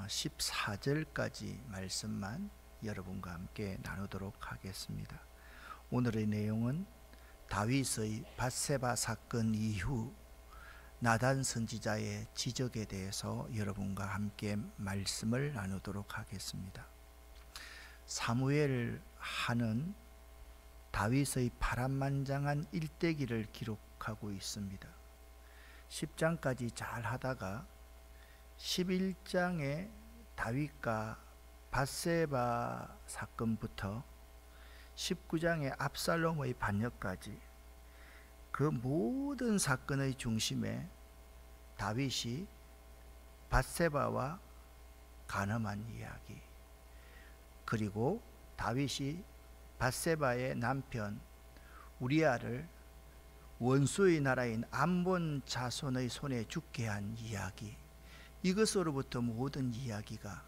14절까지 말씀만 여러분과 함께 나누도록 하겠습니다. 오늘의 내용은 다윗의 밧세바 사건 이후 나단 선지자의 지적에 대해서 여러분과 함께 말씀을 나누도록 하겠습니다. 사무엘 하는 다윗의 파란만장한 일대기를 기록하고 있습니다. 10장까지 잘 하다가 11장에 다윗과 밧세바 사건부터 19장의 압살롬의 반역까지 그 모든 사건의 중심에 다윗이 밧세바와 간음한 이야기, 그리고 다윗이 밧세바의 남편 우리아를 원수의 나라인 암몬 자손의 손에 죽게 한 이야기, 이것으로부터 모든 이야기가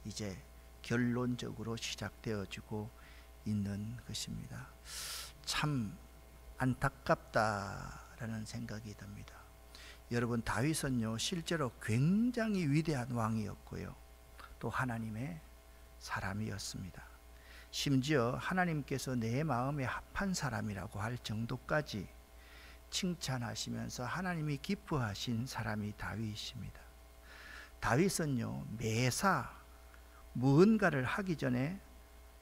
이제 결론적으로 시작되어지고 있는 것입니다. 참 안타깝다라는 생각이 듭니다. 여러분, 다윗은요 실제로 굉장히 위대한 왕이었고요, 또 하나님의 사람이었습니다. 심지어 하나님께서 내 마음에 합한 사람이라고 할 정도까지 칭찬하시면서 하나님이 기뻐하신 사람이 다윗입니다. 다윗은요 매사 무언가를 하기 전에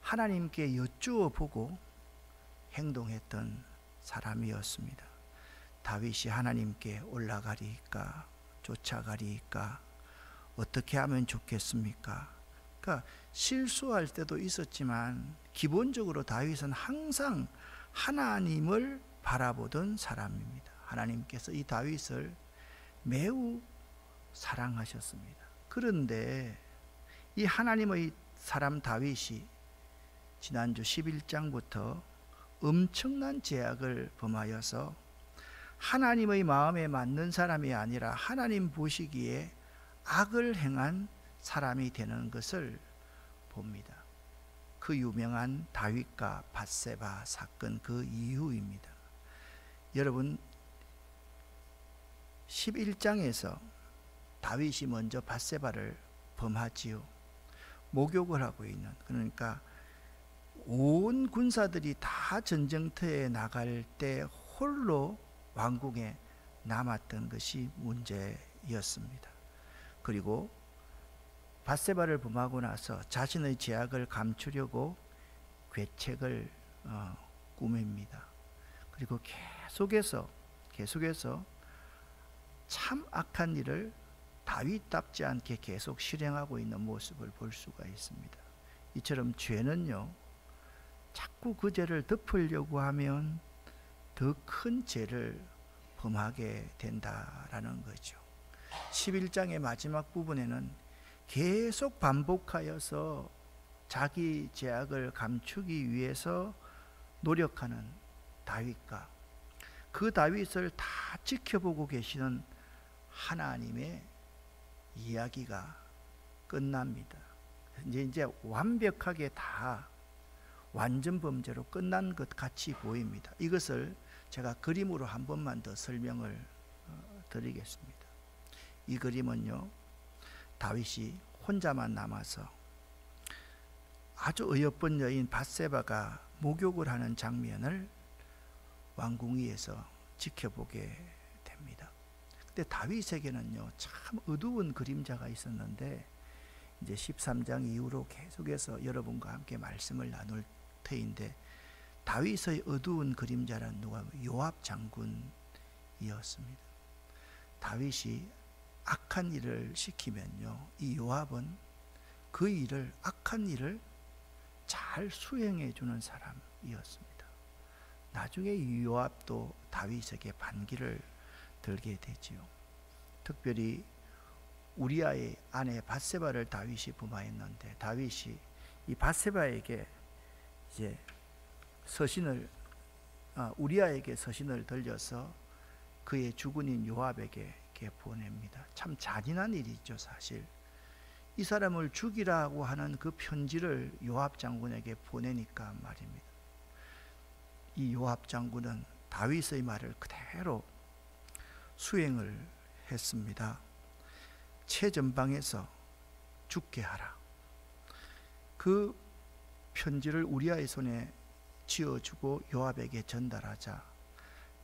하나님께 여쭈어 보고 행동했던 사람이었습니다. 다윗이 하나님께 올라가리까 쫓아가리까 어떻게 하면 좋겠습니까? 그러니까 실수할 때도 있었지만 기본적으로 다윗은 항상 하나님을 바라보던 사람입니다. 하나님께서 이 다윗을 매우 사랑하셨습니다. 그런데 이 하나님의 사람 다윗이 지난주 11장부터 엄청난 죄악을 범하여서 하나님의 마음에 맞는 사람이 아니라 하나님 보시기에 악을 행한 사람이 되는 것을 봅니다. 그 유명한 다윗과 밧세바 사건 그 이후입니다. 여러분, 11장에서 다윗이 먼저 밧세바를 범하지요. 목욕을 하고 있는, 그러니까 온 군사들이 다 전쟁터에 나갈 때 홀로 왕궁에 남았던 것이 문제였습니다. 그리고 밧세바를 범하고 나서 자신의 죄악을 감추려고 괴책을 꾸밉니다. 그리고 계속해서 참 악한 일을 다윗답지 않게 계속 실행하고 있는 모습을 볼 수가 있습니다. 이처럼 죄는요 자꾸 그 죄를 덮으려고 하면 더 큰 죄를 범하게 된다라는 거죠. 11장의 마지막 부분에는 계속 반복하여서 자기 죄악을 감추기 위해서 노력하는 다윗과 그 다윗을 다 지켜보고 계시는 하나님의 이야기가 끝납니다. 이제 완벽하게 다 완전 범죄로 끝난 것 같이 보입니다. 이것을 제가 그림으로 한 번만 더 설명을 드리겠습니다. 이 그림은요 다윗이 혼자만 남아서 아주 어여쁜 여인 밧세바가 목욕을 하는 장면을 왕궁 위에서 지켜보게 됩니다. 근데 다윗에게는요 참 어두운 그림자가 있었는데 이제 13장 이후로 계속해서 여러분과 함께 말씀을 나눌 터인데, 다윗의 어두운 그림자란 누가? 요압 장군이었습니다. 다윗이 악한 일을 시키면요 이 요압은 그 일을, 악한 일을 잘 수행해 주는 사람이었습니다. 나중에 이 요압도 다윗에게 반기를 들게 되지요. 특별히 우리아의 아내 밧세바를 다윗이 범하였는데 다윗이 이 밧세바에게 이제 우리아에게 서신을 들려서 그의 주군인 요압에게 보냅니다. 참 잔인한 일이죠. 사실 이 사람을 죽이라고 하는 그 편지를 요압 장군에게 보내니까 말입니다. 이 요압 장군은 다윗의 말을 그대로 수행을 했습니다. 최전방에서 죽게 하라. 그 편지를 우리아의 손에 쥐어주고 요압에게 전달하자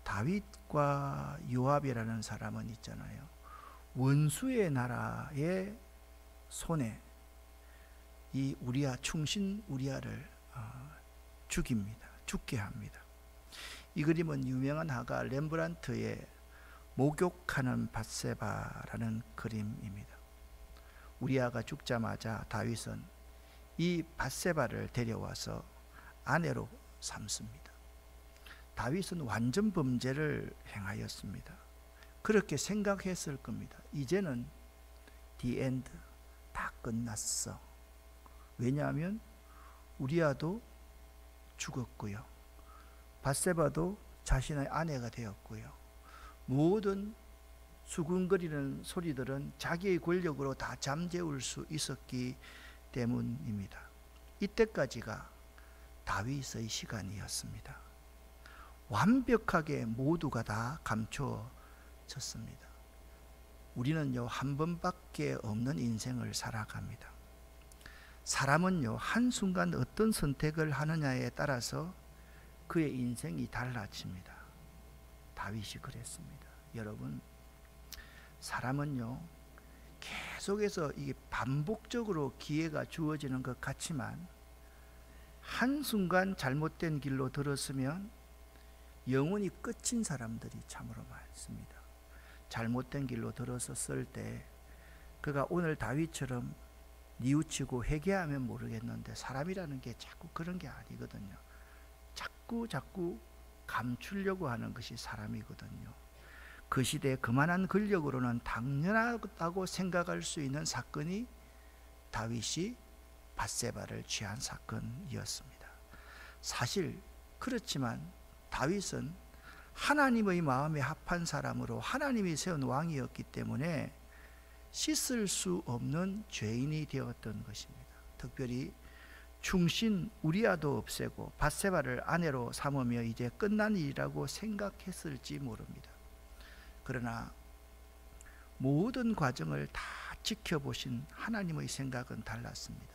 다윗과 요압이라는 사람은 있잖아요, 원수의 나라의 손에 이 우리아, 충신 우리아를 죽입니다. 죽게 합니다. 이 그림은 유명한 화가 렘브란트의 목욕하는 밧세바라는 그림입니다. 우리아가 죽자마자 다윗은 이 밧세바를 데려와서 아내로 삼습니다. 다윗은 완전 범죄를 행하였습니다. 그렇게 생각했을 겁니다. 이제는 the end, 다 끝났어. 왜냐하면 우리아도 죽었고요, 밧세바도 자신의 아내가 되었고요, 모든 수군거리는 소리들은 자기의 권력으로 다 잠재울 수 있었기 때문입니다. 이때까지가 다윗의 시간이었습니다. 완벽하게 모두가 다 감춰졌습니다. 우리는요, 한 번밖에 없는 인생을 살아갑니다. 사람은요, 한순간 어떤 선택을 하느냐에 따라서 그의 인생이 달라집니다. 다윗이 그랬습니다. 여러분, 사람은요, 계속해서 이게 반복적으로 기회가 주어지는 것 같지만 한순간 잘못된 길로 들었으면 영원히 끝인 사람들이 참으로 많습니다. 잘못된 길로 들어섰을 때 그가 오늘 다윗처럼 뉘우치고 회개하면 모르겠는데, 사람이라는 게 자꾸 그런 게 아니거든요. 자꾸 감추려고 하는 것이 사람이거든요. 그 시대에 그만한 권력으로는 당연하다고 생각할 수 있는 사건이 다윗이 밧세바를 취한 사건이었습니다. 사실 그렇지만 다윗은 하나님의 마음에 합한 사람으로 하나님이 세운 왕이었기 때문에 씻을 수 없는 죄인이 되었던 것입니다. 특별히 충신 우리아도 없애고 밧세바를 아내로 삼으며 이제 끝난 일이라고 생각했을지 모릅니다. 그러나 모든 과정을 다 지켜보신 하나님의 생각은 달랐습니다.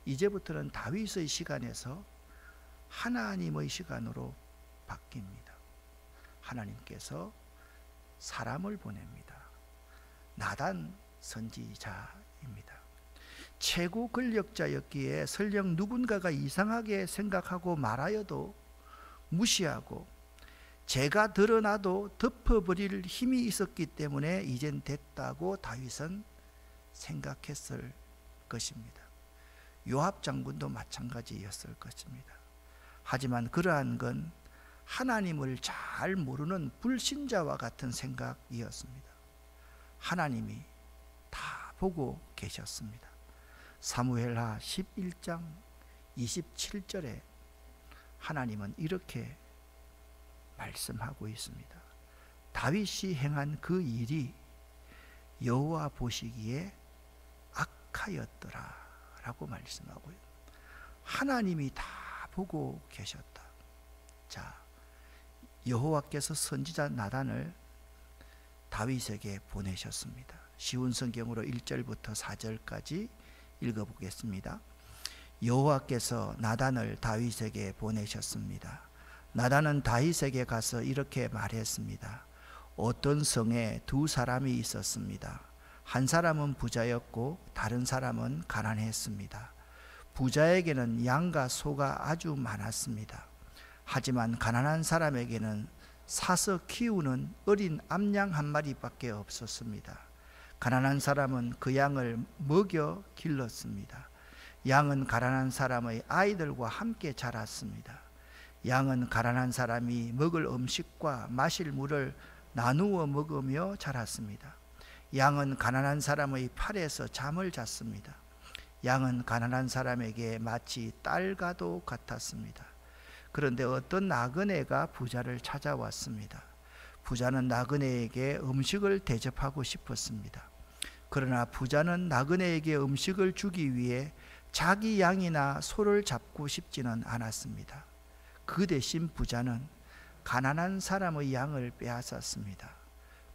이제부터는 다윗의 시간에서 하나님의 시간으로 바뀝니다. 하나님께서 사람을 보냅니다. 나단 선지자입니다. 최고 권력자였기에 설령 누군가가 이상하게 생각하고 말하여도 무시하고 죄가 드러나도 덮어버릴 힘이 있었기 때문에 이젠 됐다고 다윗은 생각했을 것입니다. 요압 장군도 마찬가지였을 것입니다. 하지만 그러한 건 하나님을 잘 모르는 불신자와 같은 생각이었습니다. 하나님이 다 보고 계셨습니다. 사무엘하 11장 27절에 하나님은 이렇게 말씀하고 있습니다. 다윗이 행한 그 일이 여호와 보시기에 악하였더라 라고 말씀하고요. 하나님이 다 보고 계셨다. 자, 여호와께서 선지자 나단을 다윗에게 보내셨습니다. 쉬운 성경으로 1절부터 4절까지 읽어보겠습니다. 여호와께서 나단을 다윗에게 보내셨습니다. 나단은 다윗에게 가서 이렇게 말했습니다. 어떤 성에 두 사람이 있었습니다. 한 사람은 부자였고 다른 사람은 가난했습니다. 부자에게는 양과 소가 아주 많았습니다. 하지만 가난한 사람에게는 사서 키우는 어린 암양 한 마리밖에 없었습니다. 가난한 사람은 그 양을 먹여 길렀습니다. 양은 가난한 사람의 아이들과 함께 자랐습니다. 양은 가난한 사람이 먹을 음식과 마실 물을 나누어 먹으며 자랐습니다. 양은 가난한 사람의 팔에서 잠을 잤습니다. 양은 가난한 사람에게 마치 딸과도 같았습니다. 그런데 어떤 나그네가 부자를 찾아왔습니다. 부자는 나그네에게 음식을 대접하고 싶었습니다. 그러나 부자는 나그네에게 음식을 주기 위해 자기 양이나 소를 잡고 싶지는 않았습니다. 그 대신 부자는 가난한 사람의 양을 빼앗았습니다.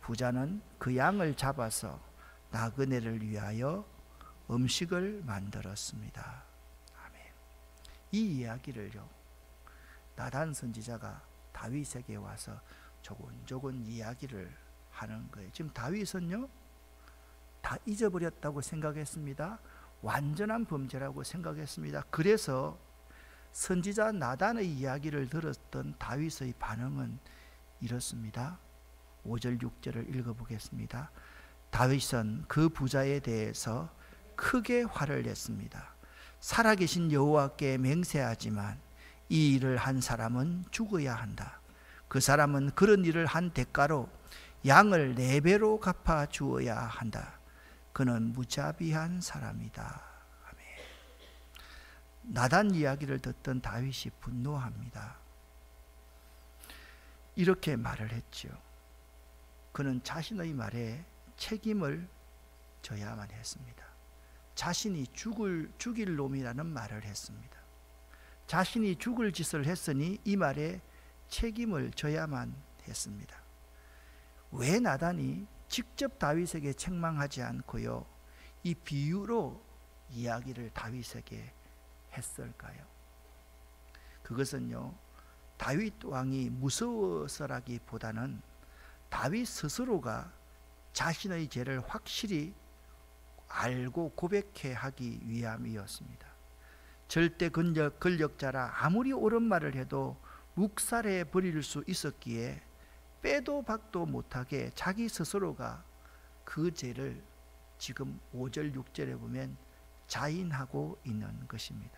부자는 그 양을 잡아서 나그네를 위하여 음식을 만들었습니다. 아멘. 이 이야기를요, 나단 선지자가 다윗에게 와서 조곤조곤 이야기를 하는 거예요. 지금 다윗은요, 다 잊어버렸다고 생각했습니다. 완전한 범죄라고 생각했습니다. 그래서 선지자 나단의 이야기를 들었던 다윗의 반응은 이렇습니다. 5절 6절을 읽어보겠습니다. 다윗은 그 부자에 대해서 크게 화를 냈습니다. 살아계신 여호와께 맹세하지만 이 일을 한 사람은 죽어야 한다. 그 사람은 그런 일을 한 대가로 양을 4배로 갚아 주어야 한다. 그는 무자비한 사람이다. 아멘. 나단 이야기를 듣던 다윗이 분노합니다. 이렇게 말을 했죠. 그는 자신의 말에 책임을 져야만 했습니다. 자신이 죽일 놈이라는 말을 했습니다. 자신이 죽을 짓을 했으니 이 말에 책임을 져야만 했습니다. 왜 나단이 직접 다윗에게 책망하지 않고요, 이 비유로 이야기를 다윗에게 했을까요? 그것은요, 다윗 왕이 무서워서라기보다는 다윗 스스로가 자신의 죄를 확실히 알고 고백해 하기 위함이었습니다. 절대 권력자라 아무리 옳은 말을 해도 묵살해 버릴 수 있었기에 빼도 박도 못하게 자기 스스로가 그 죄를 지금 5절 6절에 보면 자인하고 있는 것입니다.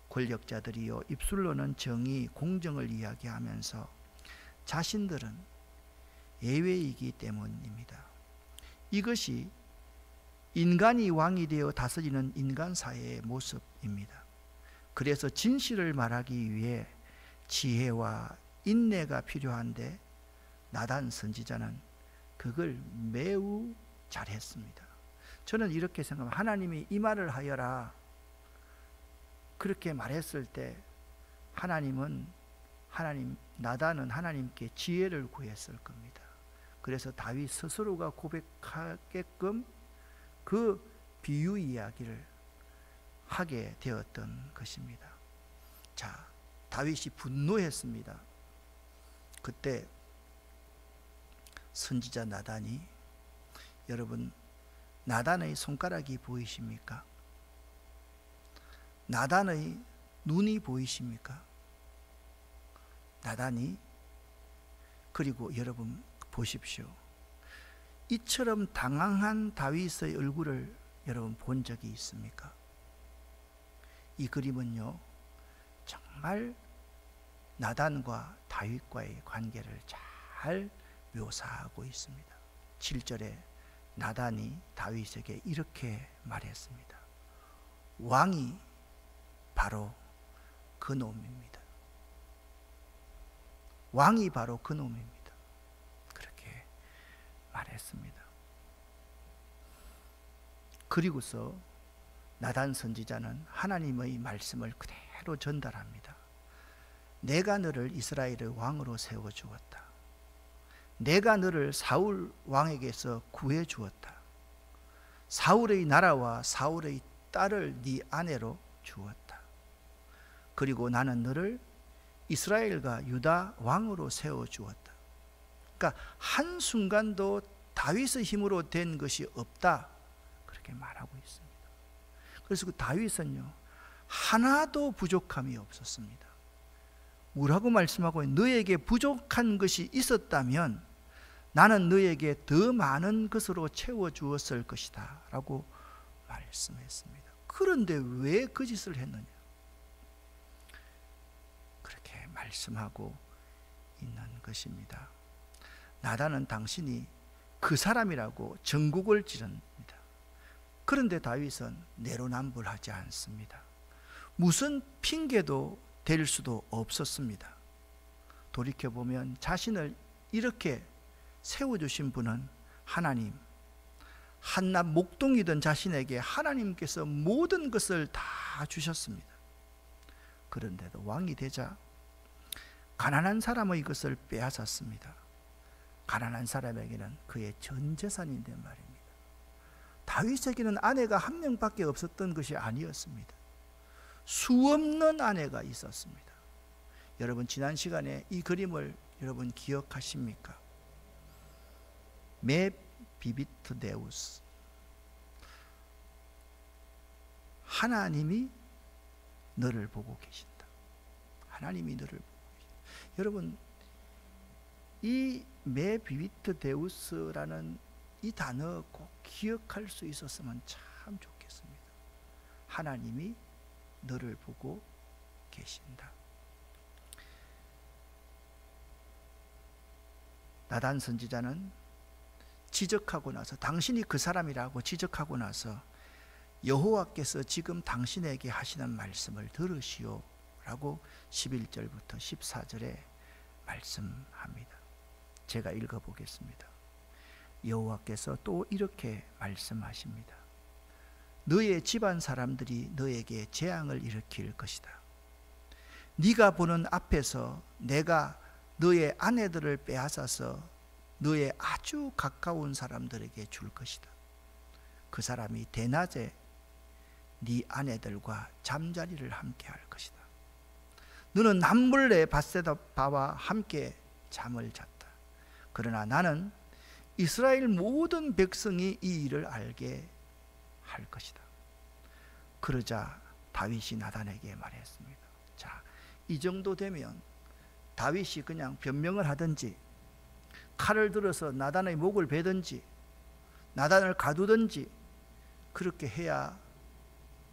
권력자들이요, 입술로는 정의, 공정을 이야기하면서 자신들은 예외이기 때문입니다. 이것이 인간이 왕이 되어 다스리는 인간사회의 모습입니다. 그래서 진실을 말하기 위해 지혜와 인내가 필요한데 나단 선지자는 그걸 매우 잘했습니다. 저는 이렇게 생각합니다. 하나님이 이 말을 하여라 그렇게 말했을 때 나단은 하나님께 지혜를 구했을 겁니다. 그래서 다윗 스스로가 고백하게끔 그 비유 이야기를 하게 되었던 것입니다. 자, 다윗이 분노했습니다. 그때 선지자 나단이, 여러분 나단의 손가락이 보이십니까? 나단의 눈이 보이십니까? 나단이, 그리고 여러분 보십시오. 이처럼 당황한 다윗의 얼굴을 여러분 본 적이 있습니까? 이 그림은요, 정말 나단과 다윗과의 관계를 잘 묘사하고 있습니다. 7절에 나단이 다윗에게 이렇게 말했습니다. 왕이 바로 그 놈입니다. 왕이 바로 그 놈입니다. 그렇게 말했습니다. 그리고서 나단 선지자는 하나님의 말씀을 그대로 전달합니다. 내가 너를 이스라엘의 왕으로 세워주었다. 내가 너를 사울 왕에게서 구해주었다. 사울의 나라와 사울의 딸을 네 아내로 주었다. 그리고 나는 너를 이스라엘과 유다 왕으로 세워주었다. 그러니까 한순간도 다윗의 힘으로 된 것이 없다, 그렇게 말하고 있습니다. 그래서 그 다윗은요, 하나도 부족함이 없었습니다. 뭐라고 말씀하고, 너에게 부족한 것이 있었다면 나는 너에게 더 많은 것으로 채워주었을 것이다 라고 말씀했습니다. 그런데 왜 그 짓을 했느냐, 그렇게 말씀하고 있는 것입니다. 나단은 당신이 그 사람이라고 전국을 찌릅니다. 그런데 다윗은 내로남불하지 않습니다. 무슨 핑계도 될 수도 없었습니다. 돌이켜보면 자신을 이렇게 세워주신 분은 하나님, 한낱 목동이던 자신에게 하나님께서 모든 것을 다 주셨습니다. 그런데도 왕이 되자 가난한 사람의 것을 빼앗았습니다. 가난한 사람에게는 그의 전 재산인데 말입니다. 다윗에게는 아내가 한 명밖에 없었던 것이 아니었습니다. 수없는 아내가 있었습니다. 여러분, 지난 시간에 이 그림을 여러분 기억하십니까? 메비비트데우스. 하나님이 너를 보고 계신다. 하나님이 너를 보고 계신다. 여러분, 이 메비비트데우스라는 이 단어 꼭 기억할 수 있었으면 참 좋겠습니다. 하나님이 너를 보고 계신다. 나단 선지자는 지적하고 나서, 당신이 그 사람이라고 지적하고 나서 여호와께서 지금 당신에게 하시는 말씀을 들으시오 라고 11절부터 14절에 말씀합니다. 제가 읽어보겠습니다. 여호와께서 또 이렇게 말씀하십니다. 너의 집안 사람들이 너에게 재앙을 일으킬 것이다. 네가 보는 앞에서 내가 너의 아내들을 빼앗아서 너의 아주 가까운 사람들에게 줄 것이다. 그 사람이 대낮에 네 아내들과 잠자리를 함께 할 것이다. 너는 남몰래 밧세바와 함께 잠을 잤다. 그러나 나는 이스라엘 모든 백성이 이 일을 알게 할 것이다. 그러자 다윗이 나단에게 말했습니다. 자, 이 정도 되면 다윗이 그냥 변명을 하든지 칼을 들어서 나단의 목을 베든지 나단을 가두든지 그렇게 해야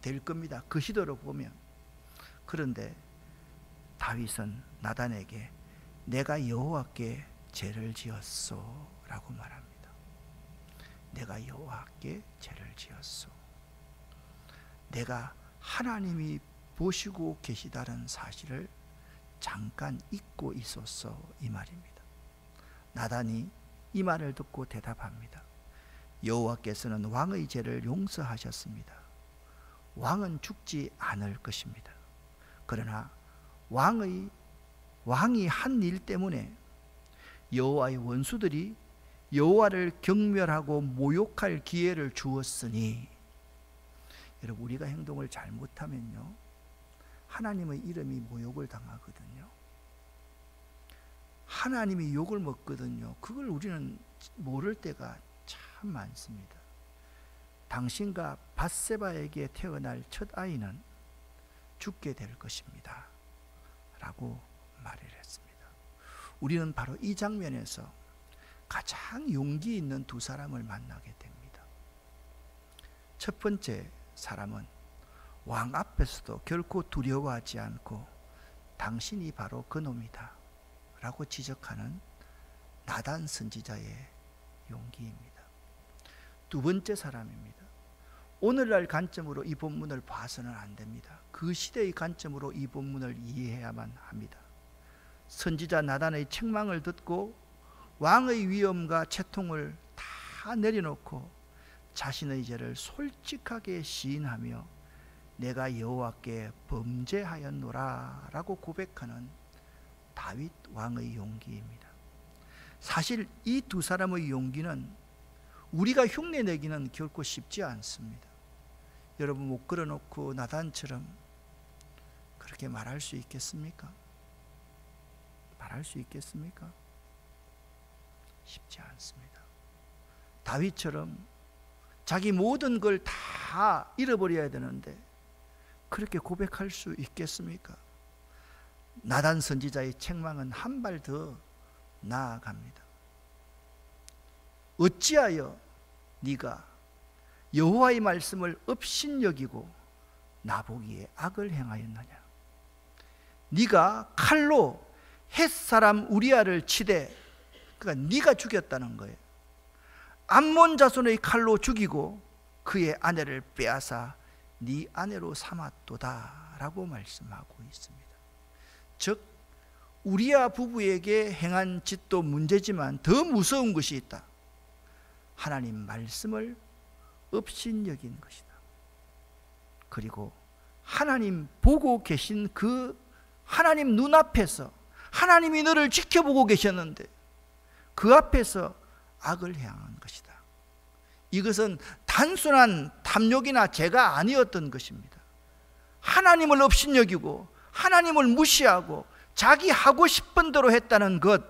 될 겁니다. 그 시대로 보면. 그런데 다윗은 나단에게 내가 여호와께 죄를 지었소 라고 말합니다. 내가 여호와께 죄를 지었소. 내가 하나님이 보시고 계시다는 사실을 잠깐 잊고 있었어, 이 말입니다. 나단이 이 말을 듣고 대답합니다. 여호와께서는 왕의 죄를 용서하셨습니다. 왕은 죽지 않을 것입니다. 그러나 왕이 한 일 때문에 여호와의 원수들이 여호와를 경멸하고 모욕할 기회를 주었으니, 여러분, 우리가 행동을 잘못하면요 하나님의 이름이 모욕을 당하거든요. 하나님이 욕을 먹거든요. 그걸 우리는 모를 때가 참 많습니다. 당신과 밧세바에게 태어날 첫 아이는 죽게 될 것입니다 라고 말을 했습니다. 우리는 바로 이 장면에서 가장 용기 있는 두 사람을 만나게 됩니다. 첫 번째 사람은 왕 앞에서도 결코 두려워하지 않고 당신이 바로 그놈이다 라고 지적하는 나단 선지자의 용기입니다. 두 번째 사람입니다. 오늘날 관점으로 이 본문을 봐서는 안 됩니다. 그 시대의 관점으로 이 본문을 이해해야만 합니다. 선지자 나단의 책망을 듣고 왕의 위엄과 채통을 다 내려놓고 자신의 죄를 솔직하게 시인하며 내가 여호와께 범죄하였노라 라고 고백하는 다윗 왕의 용기입니다. 사실 이 두 사람의 용기는 우리가 흉내내기는 결코 쉽지 않습니다. 여러분, 못 걸어놓고 나단처럼 그렇게 말할 수 있겠습니까? 말할 수 있겠습니까? 쉽지 않습니다. 다윗처럼 자기 모든 걸 다 잃어버려야 되는데 그렇게 고백할 수 있겠습니까? 나단 선지자의 책망은 한 발 더 나아갑니다. 어찌하여 네가 여호와의 말씀을 업신여기고 나보기에 악을 행하였느냐? 네가 칼로 헷사람 우리아를 치되, 그러니까 네가 죽였다는 거예요. 암몬 자손의 칼로 죽이고 그의 아내를 빼앗아 네 아내로 삼았도다 라고 말씀하고 있습니다. 즉 우리아 부부에게 행한 짓도 문제지만 더 무서운 것이 있다. 하나님 말씀을 업신여긴 것이다. 그리고 하나님 보고 계신 그 하나님 눈앞에서 하나님이 너를 지켜보고 계셨는데 그 앞에서 악을 행한 것이다. 이것은 단순한 탐욕이나 죄가 아니었던 것입니다. 하나님을 업신여기고 하나님을 무시하고 자기 하고 싶은 대로 했다는 것,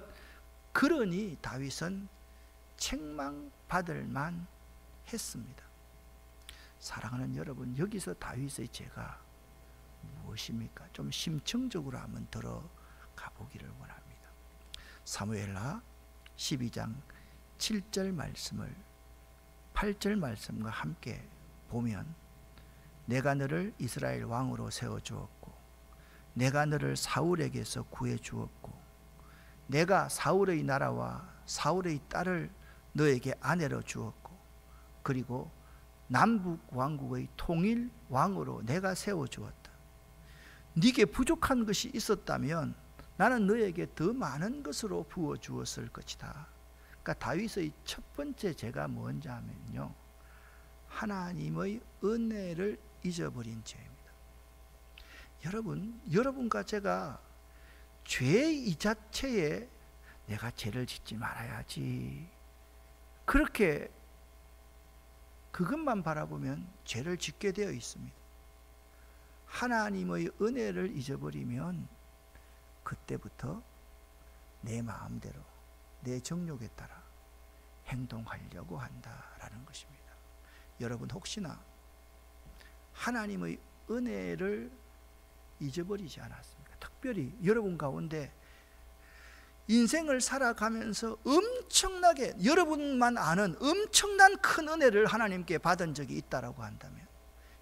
그러니 다윗은 책망받을 만 했습니다. 사랑하는 여러분, 여기서 다윗의 죄가 무엇입니까? 좀 심층적으로 한번 들어가 보기를 원합니다. 사무엘하 12장 7절 말씀을 8절 말씀과 함께 보면, 내가 너를 이스라엘 왕으로 세워주었고 내가 너를 사울에게서 구해주었고 내가 사울의 나라와 사울의 딸을 너에게 아내로 주었고 그리고 남북 왕국의 통일 왕으로 내가 세워주었다. 네게 부족한 것이 있었다면 나는 너에게 더 많은 것으로 부어주었을 것이다. 그러니까 다윗의 첫 번째 죄가 뭔지 하면요, 하나님의 은혜를 잊어버린 죄입니다. 여러분과 제가 죄 이 자체에 내가 죄를 짓지 말아야지, 그렇게 그것만 바라보면 죄를 짓게 되어 있습니다. 하나님의 은혜를 잊어버리면 그때부터 내 마음대로 내 정욕에 따라 행동하려고 한다라는 것입니다. 여러분, 혹시나 하나님의 은혜를 잊어버리지 않았습니까? 특별히 여러분 가운데 인생을 살아가면서 엄청나게 여러분만 아는 엄청난 큰 은혜를 하나님께 받은 적이 있다라고 한다면,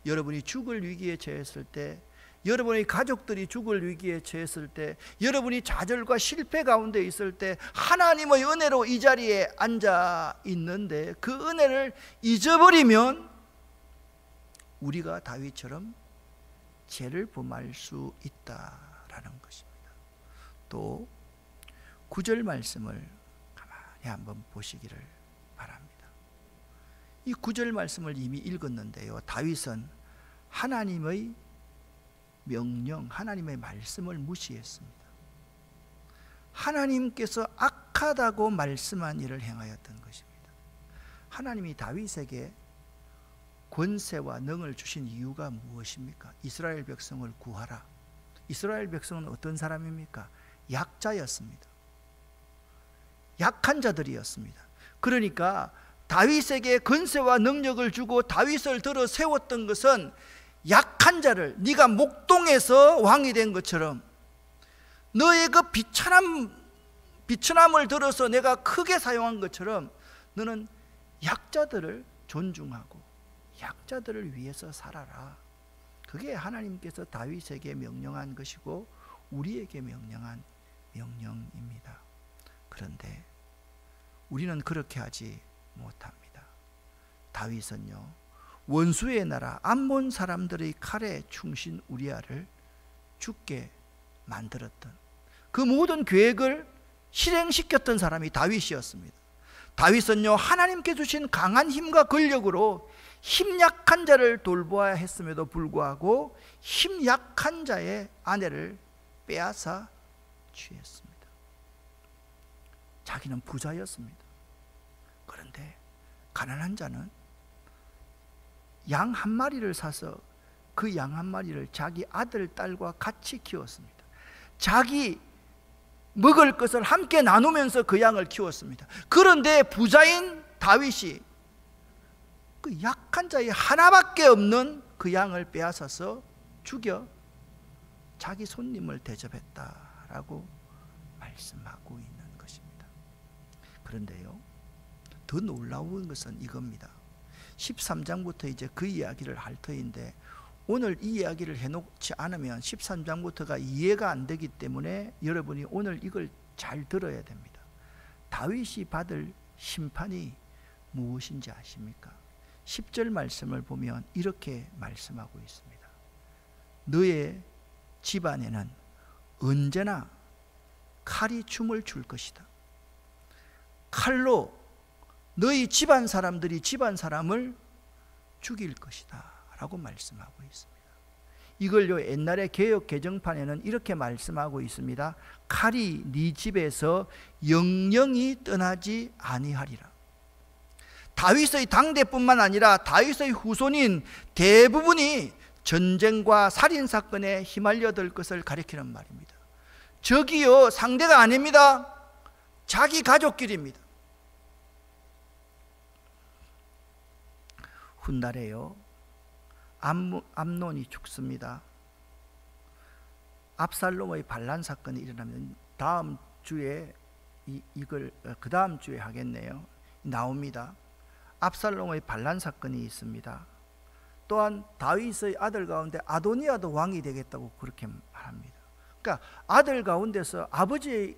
여러분이 죽을 위기에 처했을 때, 여러분의 가족들이 죽을 위기에 처했을 때, 여러분이 좌절과 실패 가운데 있을 때 하나님의 은혜로 이 자리에 앉아 있는데 그 은혜를 잊어버리면 우리가 다윗처럼 죄를 범할 수 있다라는 것입니다. 또 9절 말씀을 가만히 한번 보시기를 바랍니다. 이 9절 말씀을 이미 읽었는데요, 다윗은 하나님의 명령, 하나님의 말씀을 무시했습니다. 하나님께서 악하다고 말씀한 일을 행하였던 것입니다. 하나님이 다윗에게 권세와 능을 주신 이유가 무엇입니까? 이스라엘 백성을 구하라. 이스라엘 백성은 어떤 사람입니까? 약자였습니다. 약한 자들이었습니다. 그러니까 다윗에게 권세와 능력을 주고 다윗을 들어 세웠던 것은 약한 자를, 네가 목동에서 왕이 된 것처럼 너의 그 비천함을 들어서 내가 크게 사용한 것처럼 너는 약자들을 존중하고 약자들을 위해서 살아라. 그게 하나님께서 다윗에게 명령한 것이고 우리에게 명령한 명령입니다. 그런데 우리는 그렇게 하지 못합니다. 다윗은요, 원수의 나라 암몬 사람들의 칼에 충신 우리아를 죽게 만들었던 그 모든 계획을 실행시켰던 사람이 다윗이었습니다. 다윗은요, 하나님께 주신 강한 힘과 권력으로 힘 약한 자를 돌보아야 했음에도 불구하고 힘 약한 자의 아내를 빼앗아 취했습니다. 자기는 부자였습니다. 그런데 가난한 자는 양 한 마리를 사서 그 양 한 마리를 자기 아들, 딸과 같이 키웠습니다. 자기 먹을 것을 함께 나누면서 그 양을 키웠습니다. 그런데 부자인 다윗이 그 약한 자의 하나밖에 없는 그 양을 빼앗아서 죽여 자기 손님을 대접했다라고 말씀하고 있는 것입니다. 그런데요, 더 놀라운 것은 이겁니다. 13장부터 이제 그 이야기를 할 터인데 오늘 이 이야기를 해놓지 않으면 13장부터가 이해가 안 되기 때문에 여러분이 오늘 이걸 잘 들어야 됩니다. 다윗이 받을 심판이 무엇인지 아십니까? 10절 말씀을 보면 이렇게 말씀하고 있습니다. 너의 집안에는 언제나 칼이 춤을 출 것이다. 칼로 너희 집안 사람들이 집안 사람을 죽일 것이다 라고 말씀하고 있습니다. 이걸요, 옛날에 개역 개정판에는 이렇게 말씀하고 있습니다. 칼이 네 집에서 영영이 떠나지 아니하리라. 다윗의 당대뿐만 아니라 다윗의 후손인 대부분이 전쟁과 살인사건에 휘말려들 것을 가리키는 말입니다. 적이요, 상대가 아닙니다. 자기 가족끼리입니다. 훗날에요, 암논이 죽습니다. 압살롬의 반란 사건이 일어나면 다음 주에 이걸 그 다음 주에 하겠네요. 나옵니다. 압살롬의 반란 사건이 있습니다. 또한 다윗의 아들 가운데 아도니아도 왕이 되겠다고 그렇게 말합니다. 그러니까 아들 가운데서 아버지의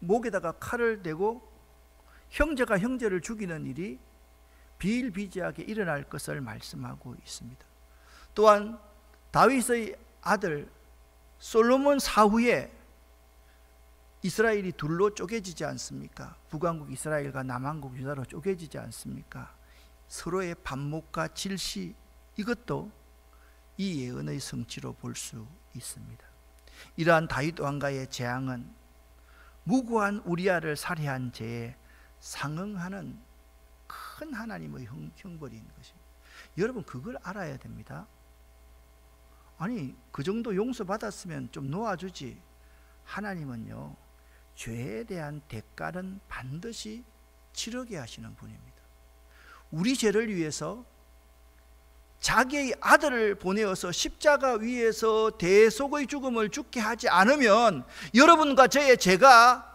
목에다가 칼을 대고 형제가 형제를 죽이는 일이 비일비재하게 일어날 것을 말씀하고 있습니다. 또한 다윗의 아들 솔로몬 사후에 이스라엘이 둘로 쪼개지지 않습니까? 북왕국 이스라엘과 남왕국 유다로 쪼개지지 않습니까? 서로의 반목과 질시, 이것도 이 예언의 성취로 볼 수 있습니다. 이러한 다윗 왕가의 재앙은 무고한 우리아를 살해한 죄에 상응하는 큰 하나님의 형벌인 것입니다. 여러분, 그걸 알아야 됩니다. 아니, 그 정도 용서받았으면 좀 놓아주지. 하나님은요, 죄에 대한 대가는 반드시 치르게 하시는 분입니다. 우리 죄를 위해서 자기의 아들을 보내어서 십자가 위에서 대속의 죽음을 죽게 하지 않으면 여러분과 저의 죄가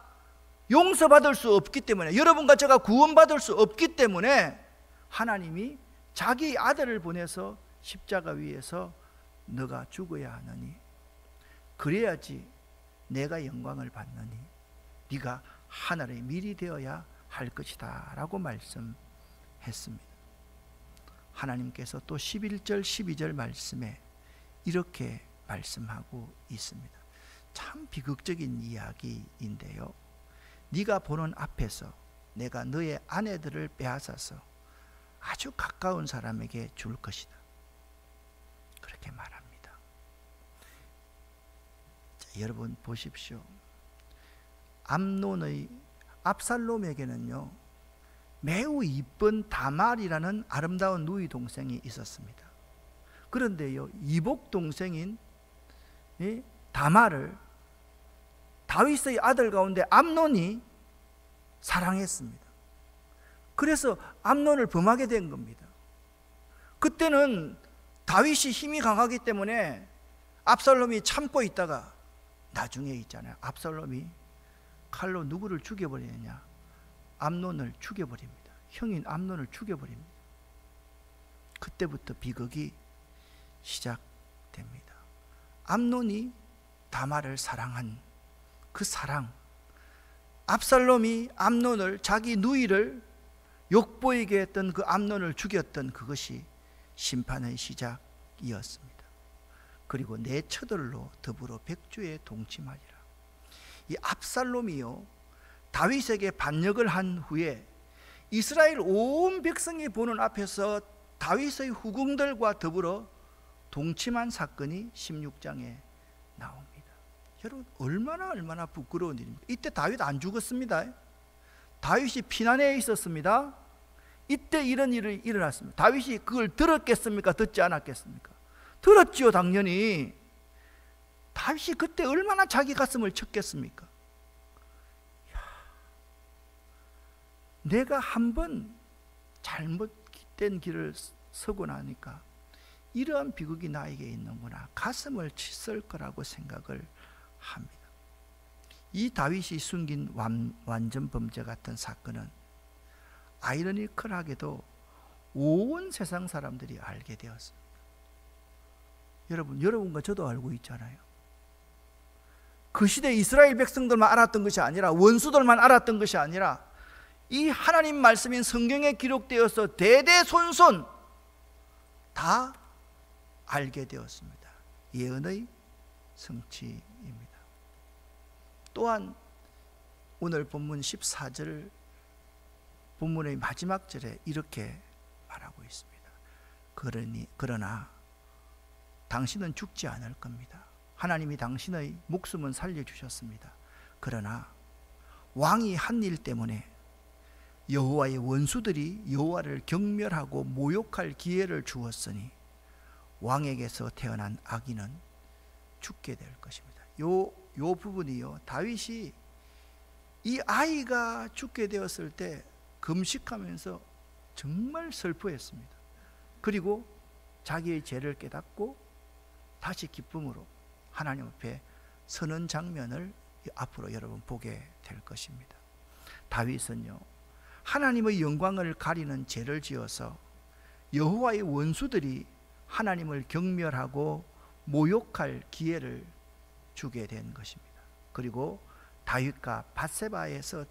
용서받을 수 없기 때문에, 여러분과 제가 구원받을 수 없기 때문에 하나님이 자기 아들을 보내서 십자가 위에서 너가 죽어야 하느니, 그래야지 내가 영광을 받느니 네가 하늘의 밀이 되어야 할 것이다 라고 말씀했습니다. 하나님께서 또 11절 12절 말씀에 이렇게 말씀하고 있습니다. 참 비극적인 이야기인데요, 네가 보는 앞에서 내가 너의 아내들을 빼앗아서 아주 가까운 사람에게 줄 것이다, 그렇게 말합니다. 자, 여러분 보십시오. 압살롬에게는요, 매우 이쁜 다말이라는 아름다운 누이 동생이 있었습니다. 그런데요, 이복 동생인 다말을 다윗의 아들 가운데 암논이 사랑했습니다. 그래서 암논을 범하게 된 겁니다. 그때는 다윗이 힘이 강하기 때문에 압살롬이 참고 있다가 나중에 있잖아요, 압살롬이 칼로 누구를 죽여버리느냐? 암논을 죽여버립니다. 형인 암논을 죽여버립니다. 그때부터 비극이 시작됩니다. 암논이 다말을 사랑한 그 사랑, 압살롬이 암논을, 자기 누이를 욕보이게 했던 그 암논을 죽였던 그것이 심판의 시작이었습니다. 그리고 내 처들로 더불어 백주에 동침하리라. 이 압살롬이요, 다윗에게 반역을 한 후에 이스라엘 온 백성이 보는 앞에서 다윗의 후궁들과 더불어 동침한 사건이 16장에 나옵니다. 여러분, 얼마나 부끄러운 일입니까? 이때 다윗 안 죽었습니다. 다윗이 피난에 있었습니다. 이때 이런 일이 일어났습니다. 다윗이 그걸 들었겠습니까? 듣지 않았겠습니까? 들었지요, 당연히. 다윗이 그때 얼마나 자기 가슴을 쳤겠습니까? 내가 한번 잘못된 길을 서고 나니까 이러한 비극이 나에게 있는구나, 가슴을 쳤을 거라고 생각을 합니다. 이 다윗이 숨긴 완전 범죄 같은 사건은 아이러니컬하게도 온 세상 사람들이 알게 되었습니다. 여러분과 저도 알고 있잖아요. 그 시대 이스라엘 백성들만 알았던 것이 아니라, 원수들만 알았던 것이 아니라, 이 하나님 말씀인 성경에 기록되어서 대대손손 다 알게 되었습니다. 예언의 성취입니다. 또한 오늘 본문 14절 본문의 마지막 절에 이렇게 말하고 있습니다. 그러나 당신은 죽지 않을 겁니다. 하나님이 당신의 목숨은 살려주셨습니다. 그러나 왕이 한 일 때문에 여호와의 원수들이 여호와를 경멸하고 모욕할 기회를 주었으니 왕에게서 태어난 악인은 죽게 될 것입니다. 요 부분이요, 다윗이 이 아이가 죽게 되었을 때 금식하면서 정말 슬퍼했습니다. 그리고 자기의 죄를 깨닫고 다시 기쁨으로 하나님 앞에 서는 장면을 앞으로 여러분 보게 될 것입니다. 다윗은요, 하나님의 영광을 가리는 죄를 지어서 여호와의 원수들이 하나님을 경멸하고 모욕할 기회를 주게 된 것입니다. 그리고 다윗과 밧세바에서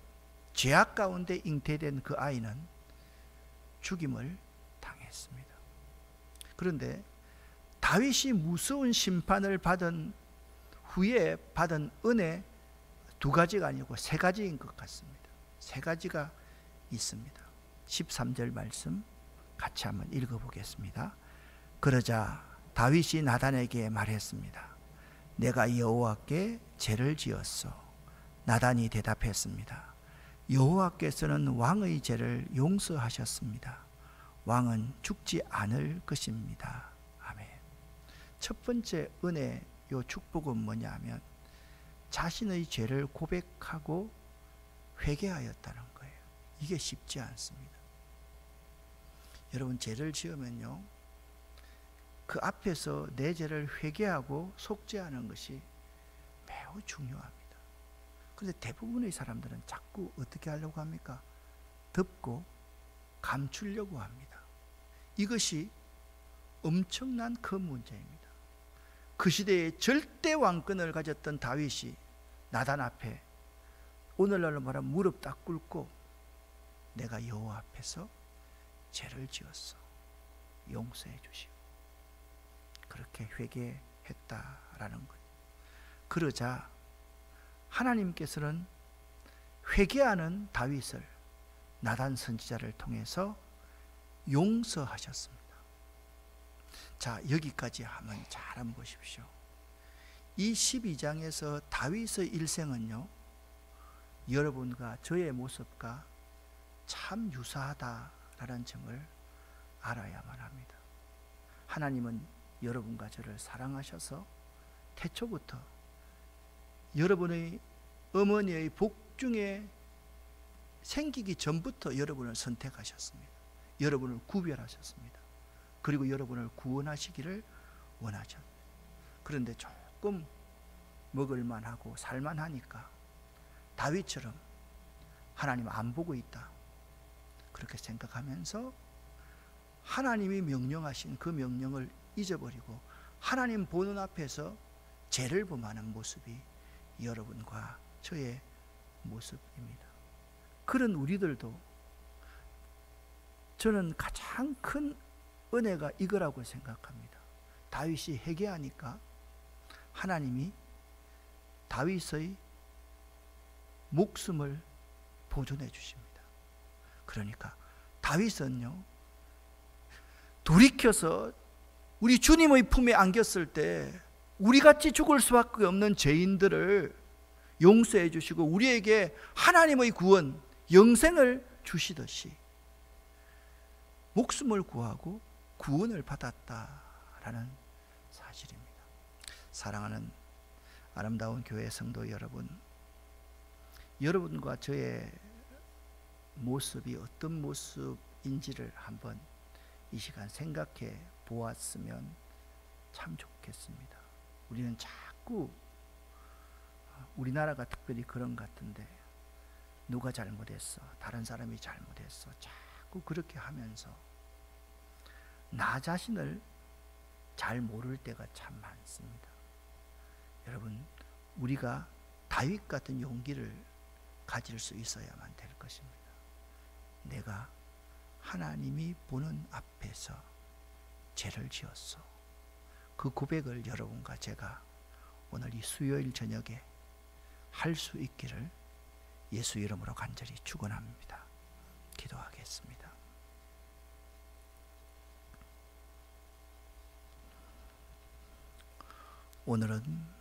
죄악 가운데 잉태된 그 아이는 죽임을 당했습니다. 그런데 다윗이 무서운 심판을 받은 후에 받은 은혜 두 가지가 아니고 세 가지인 것 같습니다. 세 가지가 있습니다. 13절 말씀 같이 한번 읽어보겠습니다. 그러자 다윗이 나단에게 말했습니다. 내가 여호와께 죄를 지었소. 나단이 대답했습니다. 여호와께서는 왕의 죄를 용서하셨습니다. 왕은 죽지 않을 것입니다. 아멘. 첫 번째 은혜, 요 축복은 뭐냐면 자신의 죄를 고백하고 회개하였다는 거예요. 이게 쉽지 않습니다. 여러분, 죄를 지으면요, 그 앞에서 내 죄를 회개하고 속죄하는 것이 매우 중요합니다. 그런데 대부분의 사람들은 자꾸 어떻게 하려고 합니까? 덮고 감추려고 합니다. 이것이 엄청난 큰 문제입니다. 그 시대에 절대 왕권을 가졌던 다윗이 나단 앞에 오늘날로 말하면 무릎 딱 꿇고 내가 여호와 앞에서 죄를 지었어. 용서해 주시오. 그렇게 회개했다라는 것. 그러자 하나님께서는 회개하는 다윗을 나단 선지자를 통해서 용서하셨습니다. 자, 여기까지 한번 잘 한번 보십시오. 이 12장에서 다윗의 일생은요, 여러분과 저의 모습과 참 유사하다라는 점을 알아야만 합니다. 하나님은 여러분과 저를 사랑하셔서 태초부터 여러분의 어머니의 복 중에 생기기 전부터 여러분을 선택하셨습니다. 여러분을 구별하셨습니다. 그리고 여러분을 구원하시기를 원하셨습니다. 그런데 조금 먹을만하고 살만하니까 다윗처럼 하나님 안 보고 있다, 그렇게 생각하면서 하나님이 명령하신 그 명령을 잊어버리고 하나님 보는 앞에서 죄를 범하는 모습이 여러분과 저의 모습입니다. 그런 우리들도 저는 가장 큰 은혜가 이거라고 생각합니다. 다윗이 회개하니까 하나님이 다윗의 목숨을 보존해 주십니다. 그러니까 다윗은요, 돌이켜서 우리 주님의 품에 안겼을 때 우리같이 죽을 수밖에 없는 죄인들을 용서해 주시고 우리에게 하나님의 구원, 영생을 주시듯이 목숨을 구하고 구원을 받았다라는 사실입니다. 사랑하는 아름다운 교회 성도 여러분, 여러분과 저의 모습이 어떤 모습인지를 한번 이 시간 생각해 보았으면 참 좋겠습니다. 우리는 자꾸, 우리나라가 특별히 그런 것 같은데, 누가 잘못했어, 다른 사람이 잘못했어, 자꾸 그렇게 하면서 나 자신을 잘 모를 때가 참 많습니다. 여러분, 우리가 다윗 같은 용기를 가질 수 있어야만 될 것입니다. 내가 하나님이 보는 앞에서 죄를 지었어. 그 고백을 여러분과 제가 오늘 이 수요일 저녁에 할 수 있기를 예수 이름으로 간절히 축원합니다. 기도하겠습니다. 오늘은